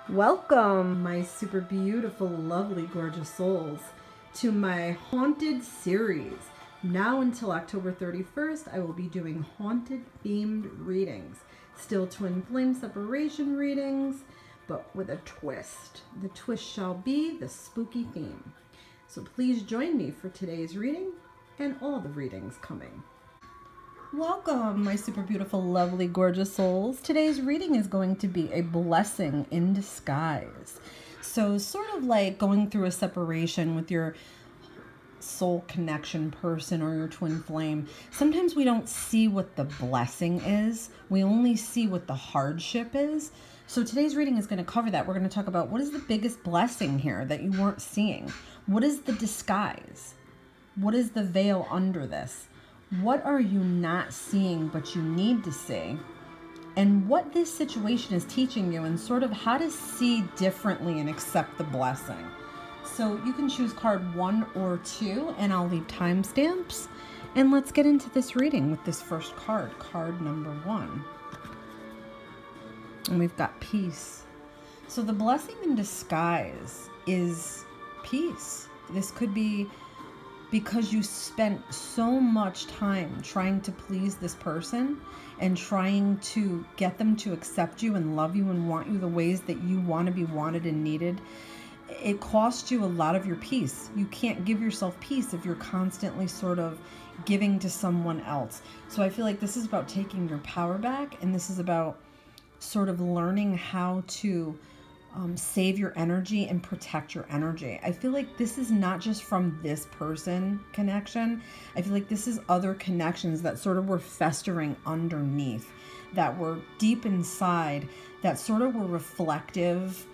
Welcome, my super beautiful, lovely, gorgeous souls, to my haunted series. Now until October 31st, I will be doing haunted themed readings. Still twin flame separation readings, but with a twist. The twist shall be the spooky theme. So please join me for today's reading and all the readings coming. Welcome, my super beautiful, lovely, gorgeous souls. Today's reading is going to be a blessing in disguise. So sort of like going through a separation with your soul connection person or your twin flame. Sometimes we don't see what the blessing is. We only see what the hardship is. So today's reading is going to cover that. We're going to talk about what is the biggest blessing here that you weren't seeing? What is the disguise? What is the veil under this? What are you not seeing but you need to see? And what this situation is teaching you and sort of how to see differently and accept the blessing. So you can choose card 1 or 2 and I'll leave timestamps. And let's get into this reading with this first card, card number 1. And we've got peace. So the blessing in disguise is peace. This could be because you spent so much time trying to please this person and trying to get them to accept you and love you and want you the ways that you want to be wanted and needed. It cost you a lot of your peace. You can't give yourself peace if you're constantly sort of giving to someone else. So I feel like this is about taking your power back, and this is about sort of learning how to save your energy and protect your energy. I feel like this is not just from this person connection. I feel like this is other connections that sort of were festering underneath, that were deep inside, that sort of were reflective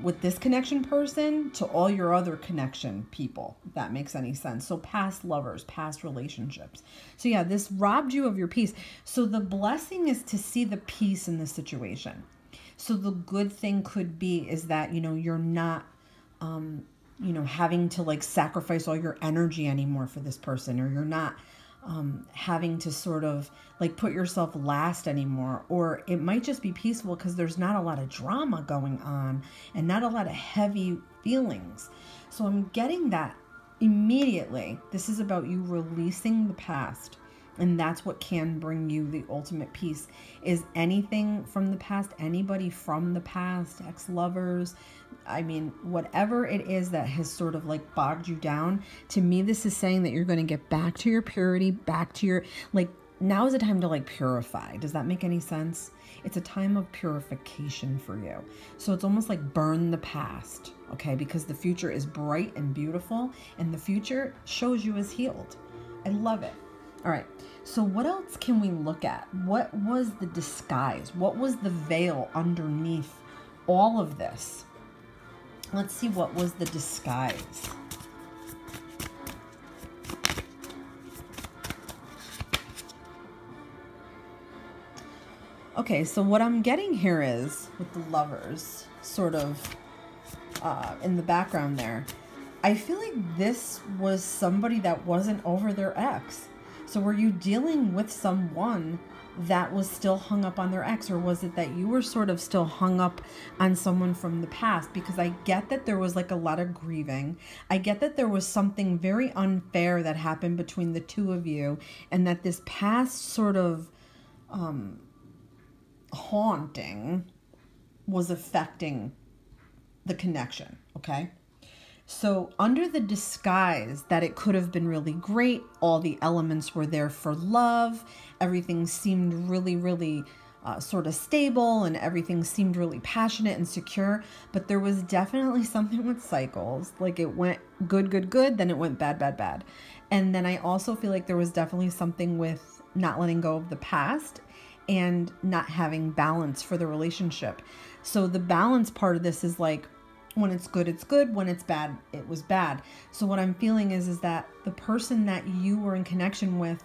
with this connection person to all your other connection people, if that makes any sense. So past lovers, past relationships. So yeah, this robbed you of your peace. So the blessing is to see the peace in the situation. So the good thing could be is that, you're not, having to like sacrifice all your energy anymore for this person, or you're not having to sort of like put yourself last anymore. Or it might just be peaceful because there's not a lot of drama going on and not a lot of heavy feelings. So I'm getting that immediately. This is about you releasing the past. And that's what can bring you the ultimate peace, is anything from the past, anybody from the past, ex-lovers. I mean, whatever it is that has sort of like bogged you down. To me, this is saying that you're going to get back to your purity, back to your, like, now is the time to like purify. Does that make any sense? It's a time of purification for you. So it's almost like burn the past, okay? Because the future is bright and beautiful, and the future shows you as healed. I love it. All right, so what else can we look at? What was the disguise? What was the veil underneath all of this? Let's see, what was the disguise? Okay, so what I'm getting here is, with the lovers sort of in the background there, I feel like this was somebody that wasn't over their ex. So were you dealing with someone that was still hung up on their ex, or was it that you were sort of still hung up on someone from the past? Because I get that there was like a lot of grieving. I get that there was something very unfair that happened between the two of you, and that this past sort of haunting was affecting the connection, okay? So under the disguise that it could have been really great, all the elements were there for love, everything seemed really, really sort of stable, and everything seemed really passionate and secure, but there was definitely something with cycles. Like it went good, good, good, then it went bad, bad, bad. And then I also feel like there was definitely something with not letting go of the past and not having balance for the relationship. So the balance part of this is like, when it's good, it's good. When it's bad, it was bad. So what I'm feeling is that the person that you were in connection with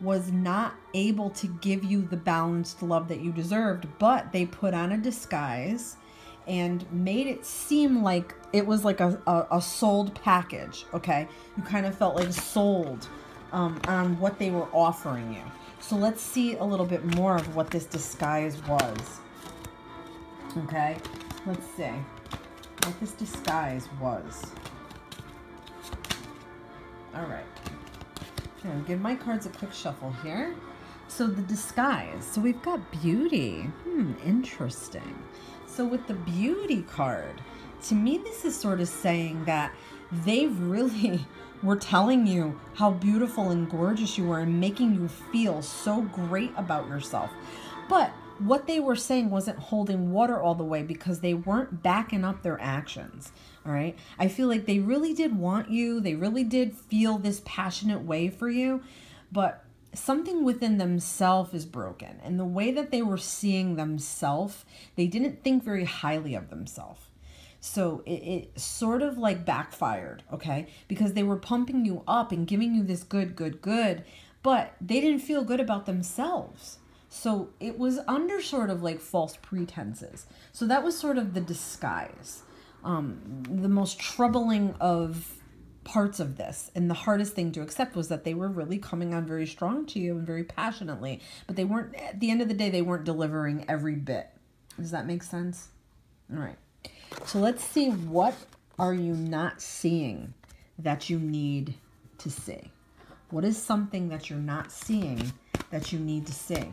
was not able to give you the balanced love that you deserved, but they put on a disguise and made it seem like it was like a sold package, okay? You kind of felt like sold on what they were offering you. So let's see a little bit more of what this disguise was. Okay, let's see what this disguise was. All right. I'm going to give my cards a quick shuffle here. So the disguise. So we've got beauty. Interesting. So with the beauty card, to me this is sort of saying that they really were telling you how beautiful and gorgeous you were and making you feel so great about yourself. But what they were saying wasn't holding water all the way because they weren't backing up their actions. All right. I feel like they really did want you. They really did feel this passionate way for you, but something within themselves is broken. And the way that they were seeing themselves, they didn't think very highly of themselves. So it sort of like backfired, okay? Because they were pumping you up and giving you this good, but they didn't feel good about themselves. So it was under sort of like false pretenses. So that was sort of the disguise. The most troubling of parts of this and the hardest thing to accept was that they were really coming on very strong to you and very passionately, but they weren't, at the end of the day, they weren't delivering every bit. Does that make sense? All right. So let's see, what are you not seeing that you need to see? What is something that you're not seeing that you need to see?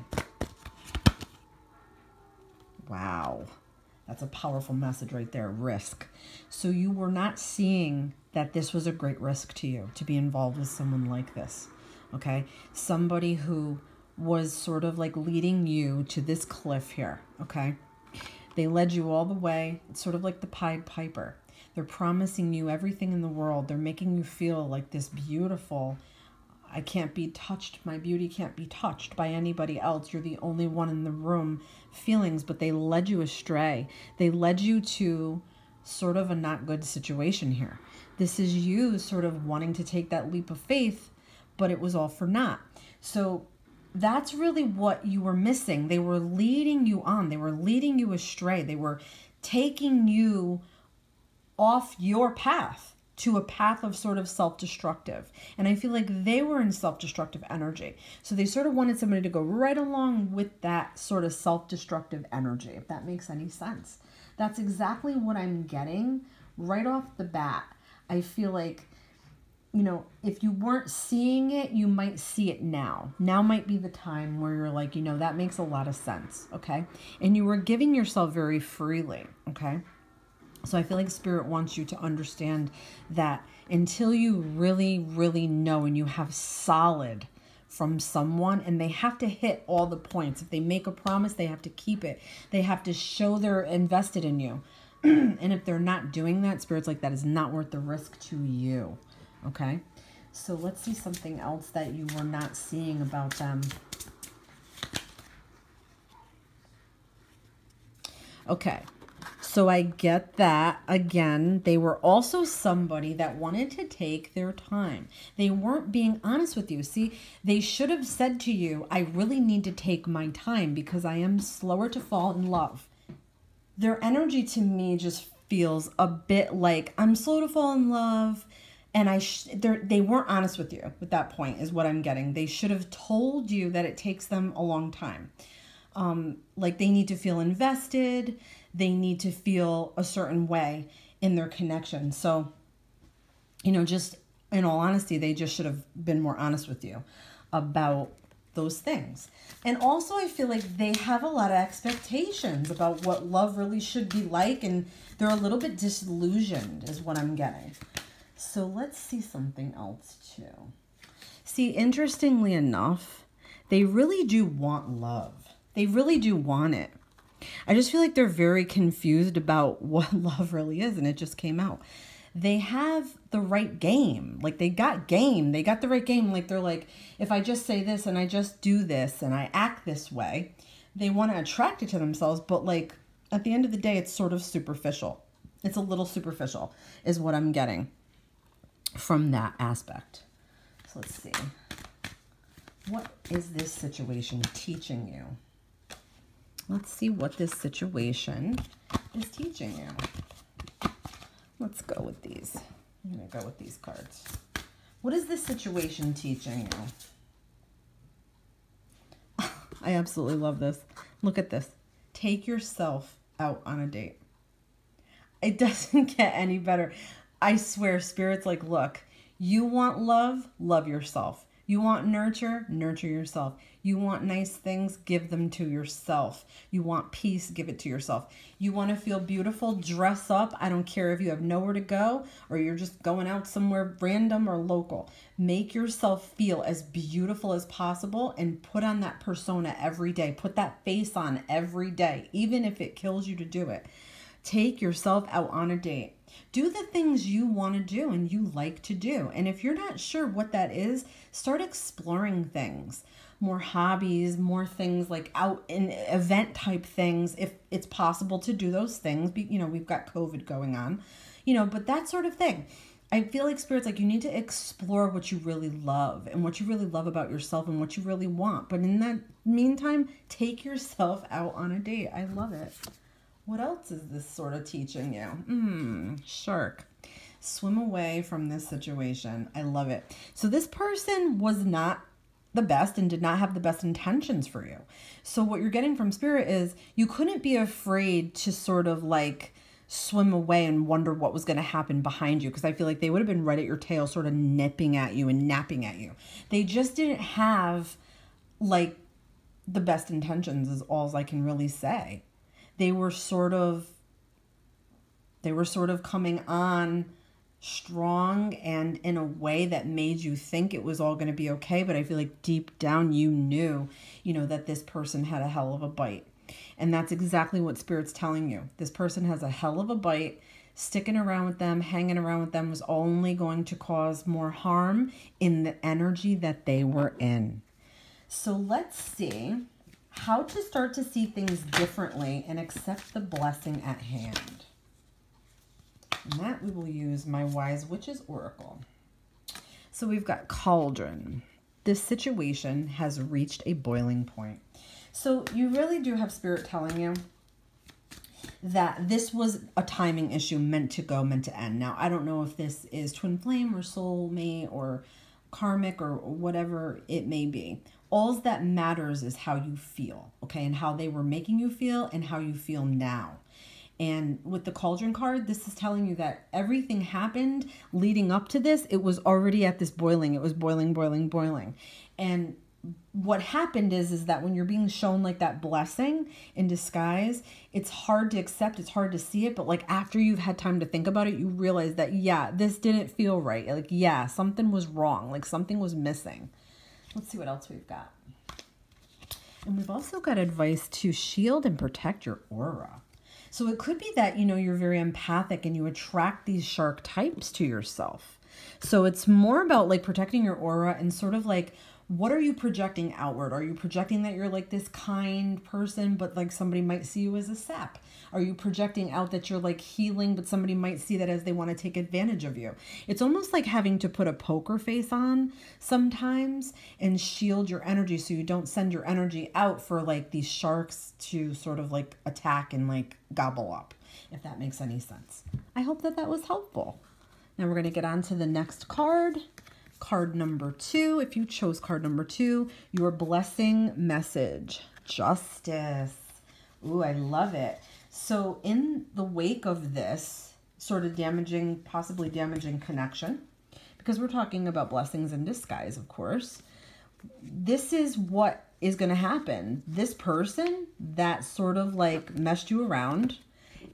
Wow. That's a powerful message right there, risk. So you were not seeing that this was a great risk to you to be involved with someone like this, okay? Somebody who was sort of like leading you to this cliff here, okay? They led you all the way. It's sort of like the Pied Piper. They're promising you everything in the world. They're making you feel like this beautiful, I can't be touched, my beauty can't be touched by anybody else. You're the only one in the room feelings, but they led you astray. They led you to sort of a not good situation here. This is you sort of wanting to take that leap of faith, but it was all for naught. So that's really what you were missing. They were leading you on. They were leading you astray. They were taking you off your path to a path of sort of self-destructive. And I feel like they were in self-destructive energy. So they sort of wanted somebody to go right along with that sort of self-destructive energy, if that makes any sense. That's exactly what I'm getting right off the bat. I feel like, you know, if you weren't seeing it, you might see it now. Now might be the time where you're like, you know, that makes a lot of sense, okay? And you were giving yourself very freely, okay? So I feel like Spirit wants you to understand that until you really, really know and you have solid from someone, and they have to hit all the points. If they make a promise, they have to keep it. They have to show they're invested in you. And if they're not doing that, Spirit's like, that is not worth the risk to you. Okay? So let's see something else that you were not seeing about them. Okay. So I get that. Again, they were also somebody that wanted to take their time. They weren't being honest with you. See, they should have said to you, I really need to take my time because I am slower to fall in love. Their energy to me just feels a bit like, I'm slow to fall in love. And they weren't honest with you at that point is what I'm getting. They should have told you that it takes them a long time. Like they need to feel invested. They need to feel a certain way in their connection. So, you know, just in all honesty, they just should have been more honest with you about those things. And also I feel like they have a lot of expectations about what love really should be like. And they're a little bit disillusioned is what I'm getting. So let's see something else too. See, interestingly enough, they really do want love. They really do want it. I just feel like they're very confused about what love really is, and it just came out. They have the right game. Like, they got game. They got the right game. Like, they're like, if I just say this and I just do this and I act this way, they want to attract it to themselves. But, like, at the end of the day, it's sort of superficial. It's a little superficial is what I'm getting from that aspect. So let's see. What is this situation teaching you? Let's see what this situation is teaching you. Let's go with these. I'm going to go with these cards. What is this situation teaching you? I absolutely love this. Look at this. Take yourself out on a date. It doesn't get any better. I swear, Spirit's like, look, you want love? Love yourself. You want nurture? Nurture yourself. You want nice things? Give them to yourself. You want peace? Give it to yourself. You want to feel beautiful? Dress up. I don't care if you have nowhere to go or you're just going out somewhere random or local. Make yourself feel as beautiful as possible and put on that persona every day. Put that face on every day, even if it kills you to do it. Take yourself out on a date. Do the things you want to do and you like to do. And if you're not sure what that is, start exploring things. More hobbies, more things like out in event type things. If it's possible to do those things, we've got COVID going on, but that sort of thing. I feel like Spirit's like, you need to explore what you really love and what you really love about yourself and what you really want. But in that meantime, take yourself out on a date. I love it. What else is this sort of teaching you? Shark. Swim away from this situation. I love it. So this person was not the best and did not have the best intentions for you. So what you're getting from Spirit is you couldn't be afraid to sort of like swim away and wonder what was going to happen behind you, because I feel like they would have been right at your tail sort of nipping at you and napping at you. They just didn't have like the best intentions is all I can really say. They were sort of coming on strong and in a way that made you think it was all going to be okay. But I feel like deep down you knew, that this person had a hell of a bite. And that's exactly what Spirit's telling you. This person has a hell of a bite. Sticking around with them, hanging around with them was only going to cause more harm in the energy that they were in. So let's see how to start to see things differently and accept the blessing at hand. And that we will use my Wise Witch's Oracle. So we've got Cauldron. This situation has reached a boiling point. So you really do have Spirit telling you that this was a timing issue, meant to go, meant to end. Now, I don't know if this is twin flame or soulmate or karmic or whatever it may be. All that matters is how you feel, okay? And how they were making you feel and how you feel now. And with the Cauldron card, this is telling you that everything happened leading up to this. It was already at this boiling. It was boiling, boiling, boiling. And what happened is that when you're being shown like that blessing in disguise, it's hard to accept. It's hard to see it. But like after you've had time to think about it, you realize that, yeah, this didn't feel right. Like, yeah, something was wrong. Like something was missing. Let's see what else we've got. And we've also got advice to shield and protect your aura. So it could be that, you're very empathic and you attract these shark types to yourself. So it's more about like protecting your aura and sort of like, what are you projecting outward? Are you projecting that you're like this kind person, but like somebody might see you as a sap? Are you projecting out that you're like healing, but somebody might see that as they want to take advantage of you? It's almost like having to put a poker face on sometimes and shield your energy so you don't send your energy out for like these sharks to sort of like attack and like gobble up, if that makes any sense. I hope that that was helpful. Now we're going to get on to the next card. Card number 2. If you chose card number 2, your blessing message, justice. Ooh, I love it. So in the wake of this sort of possibly damaging connection, because we're talking about blessings in disguise, of course, this is what is going to happen. This person that sort of like messed you around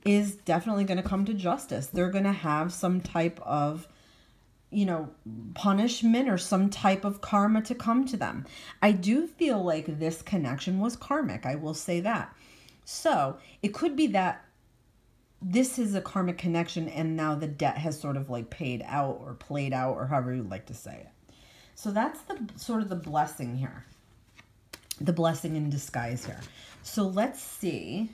is definitely going to come to justice. They're going to have some type of punishment or some type of karma to come to them. I do feel like this connection was karmic. I will say that. So it could be that this is a karmic connection and now the debt has sort of like paid out or played out or however you'd like to say it. So that's the sort of the blessing here. The blessing in disguise here. So let's see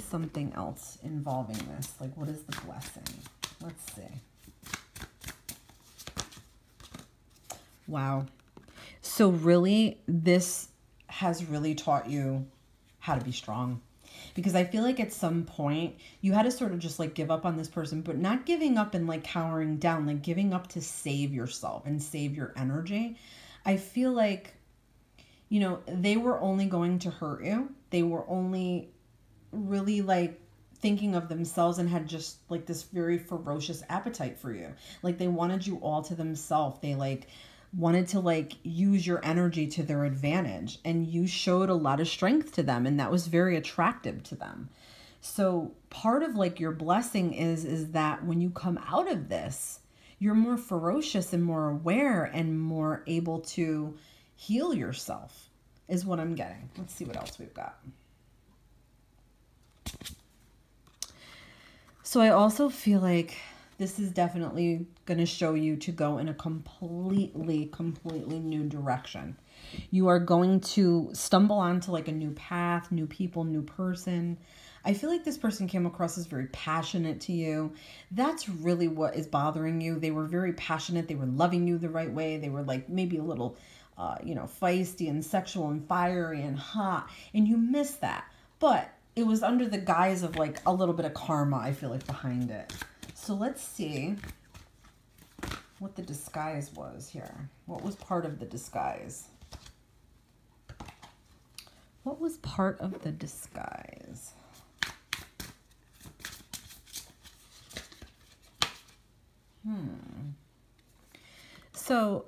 something else involving this. Like, what is the blessing? Let's see. Wow. So really, this has really taught you how to be strong. Because I feel like at some point, you had to sort of just like give up on this person, but not giving up and like cowering down, like giving up to save yourself and save your energy. I feel like, they were only going to hurt you. They were only really like thinking of themselves and had just like this very ferocious appetite for you. Like they wanted you all to themselves. They like wanted to like use your energy to their advantage, and you showed a lot of strength to them, and that was very attractive to them. So part of like your blessing is that when you come out of this, you're more ferocious and more aware and more able to heal yourself, is what I'm getting. Let's see what else we've got. So I also feel like this is definitely going to show you to go in a completely new direction. You are going to stumble onto like a new path, new people, new person. I feel like this person came across as very passionate to you. That's really what is bothering you. They were very passionate. They were loving you the right way. They were like maybe a little, feisty and sexual and fiery and hot. And you miss that. But it was under the guise of like a little bit of karma, I feel like, behind it. So let's see what the disguise was here. What was part of the disguise? What was part of the disguise? So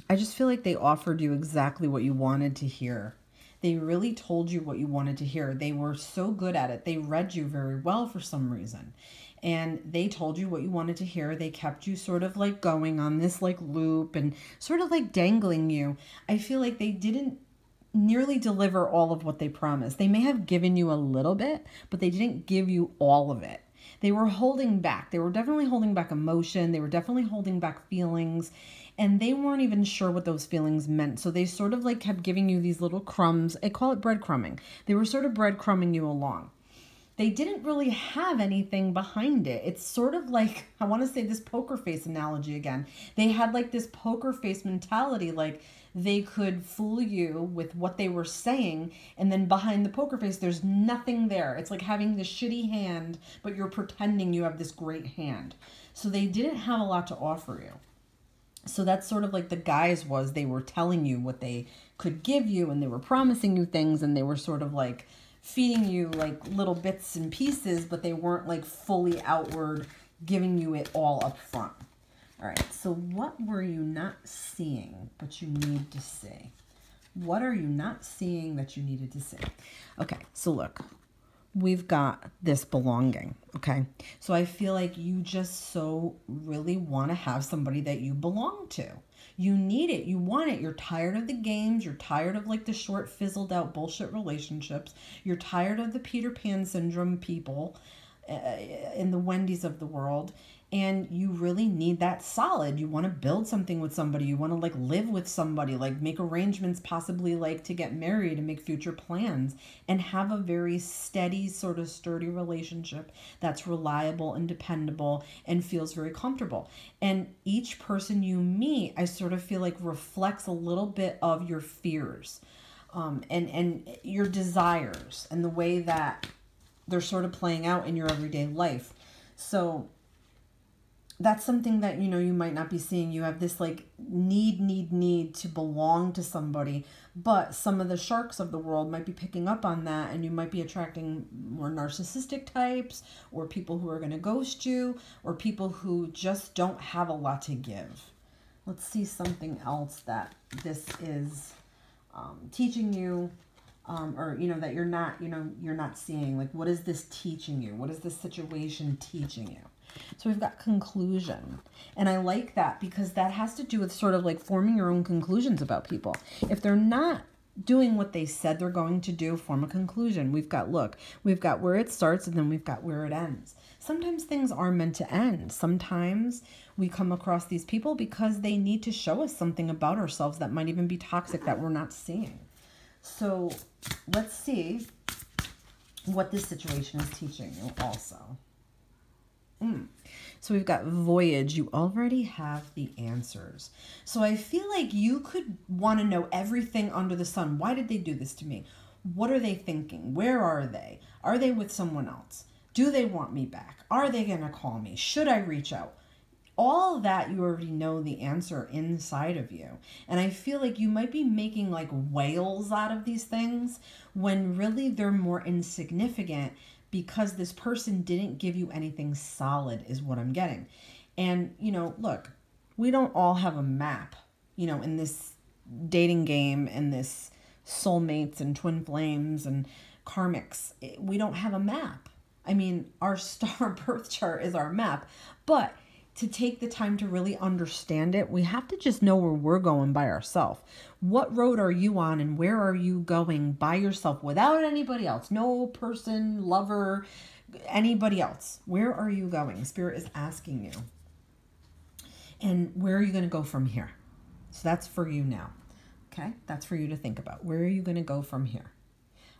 I just feel like they offered you exactly what you wanted to hear. They really told you what you wanted to hear. They were so good at it. They read you very well for some reason. And they told you what you wanted to hear. They kept you sort of like going on this like loop and sort of like dangling you. I feel like they didn't nearly deliver all of what they promised. They may have given you a little bit, but they didn't give you all of it. They were holding back. They were definitely holding back emotion. They were definitely holding back feelings. And they weren't even sure what those feelings meant. So they sort of like kept giving you these little crumbs. I call it breadcrumbing. They were sort of breadcrumbing you along. They didn't really have anything behind it. It's sort of like, I want to say this poker face analogy again. They had like this poker face mentality, like they could fool you with what they were saying, and then behind the poker face, there's nothing there. It's like having this shitty hand, but you're pretending you have this great hand. So they didn't have a lot to offer you. So that's sort of like the guise was, they were telling you what they could give you, and they were promising you things, and they were sort of like feeding you like little bits and pieces, but they weren't like fully outward giving you it all up front. All right, so what were you not seeing but you need to see? What are you not seeing that you needed to see? Okay, so look, we've got this belonging, okay? So I feel like you just so really want to have somebody that you belong to. You need it. You want it. You're tired of the games. You're tired of like the short, fizzled out bullshit relationships. You're tired of the Peter Pan syndrome people in the Wendy's of the world. And you really need that solid. You want to build something with somebody. You want to like live with somebody, like make arrangements, possibly like to get married and make future plans and have a very steady, sort of sturdy relationship that's reliable and dependable and feels very comfortable. And each person you meet, I sort of feel like reflects a little bit of your fears and your desires and the way that they're sort of playing out in your everyday life. So that's something that, you know, you might not be seeing. You have this like need to belong to somebody, but some of the sharks of the world might be picking up on that, and you might be attracting more narcissistic types, or people who are going to ghost you, or people who just don't have a lot to give. Let's see something else that this is teaching you, or, you know, that you're not seeing. Like, what is this teaching you? What is this situation teaching you? So we've got conclusion. And I like that because that has to do with sort of like forming your own conclusions about people. If they're not doing what they said they're going to do, form a conclusion. We've got where it starts, and then we've got where it ends. Sometimes things are meant to end. Sometimes we come across these people because they need to show us something about ourselves that might even be toxic that we're not seeing. So let's see what this situation is teaching you also. So we've got voyage. You already have the answers. So I feel like you could want to know everything under the sun. Why did they do this to me? What are they thinking? Where are they? Are they with someone else? Do they want me back? Are they going to call me? Should I reach out? all that you already know the answer inside of you. And I feel like you might be making like whales out of these things when really they're more insignificant because this person didn't give you anything solid is what I'm getting. And, you know, look, we don't all have a map, you know, in this dating game and this soulmates and twin flames and karmics. We don't have a map. I mean, our star birth chart is our map, but to take the time to really understand it, we have to just know where we're going by ourselves. What road are you on and where are you going by yourself without anybody else? No person, lover, anybody else. Where are you going? Spirit is asking you. And where are you going to go from here? So that's for you now. Okay, that's for you to think about. Where are you going to go from here?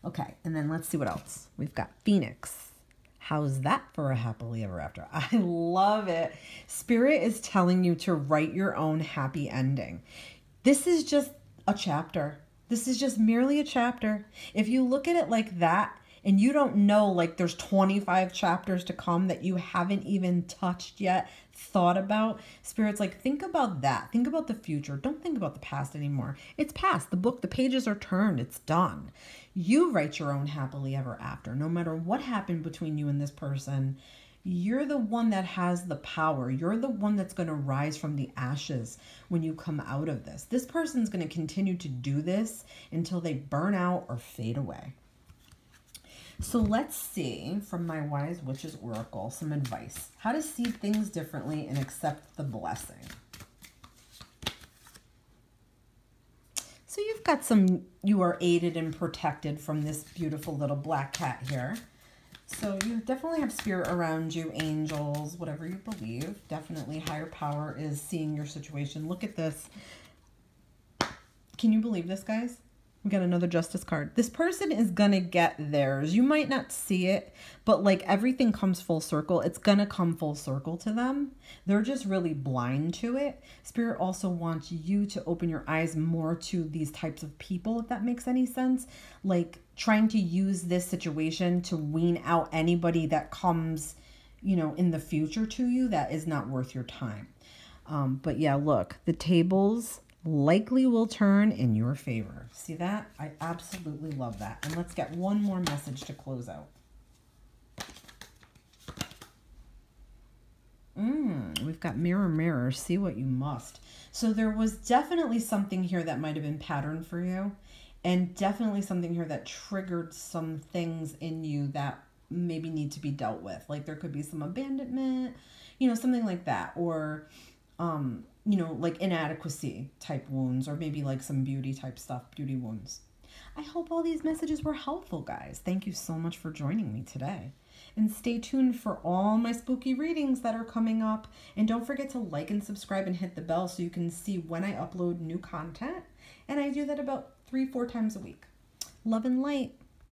Okay, and then let's see what else. We've got Phoenix. How's that for a happily ever after? I love it. Spirit is telling you to write your own happy ending. This is just a chapter. This is just merely a chapter. If you look at it like that and you don't know, like there's 25 chapters to come that you haven't even touched yet, thought about, Spirit's like, think about that. Think about the future. Don't think about the past anymore. It's past. The book, the pages are turned. It's done. You write your own happily ever after. No matter what happened between you and this person, you're the one that has the power. You're the one that's going to rise from the ashes when you come out of this. This person's going to continue to do this until they burn out or fade away. So let's see from my Wise Witch's Oracle some advice. How to see things differently and accept the blessing. So you've got you are aided and protected from this beautiful little black cat here. So you definitely have spirit around you, angels, whatever you believe. Definitely higher power is seeing your situation. Look at this. Can you believe this, guys? We got another Justice card. This person is going to get theirs. You might not see it, but like everything comes full circle. It's going to come full circle to them. They're just really blind to it. Spirit also wants you to open your eyes more to these types of people, if that makes any sense. Like trying to use this situation to wean out anybody that comes, you know, in the future to you that is not worth your time. But yeah, look, the tables likely will turn in your favor. See that? I absolutely love that. And let's get one more message to close out. We've got mirror, mirror, see what you must. So there was definitely something here that might have been patterned for you, and definitely something here that triggered some things in you that maybe need to be dealt with. Like there could be some abandonment, you know, something like that, or you know, like inadequacy type wounds, or maybe like some beauty type stuff, beauty wounds. I hope all these messages were helpful, guys. Thank you so much for joining me today. And stay tuned for all my spooky readings that are coming up. And don't forget to like and subscribe and hit the bell so you can see when I upload new content. And I do that about 3-4 times a week. Love and light.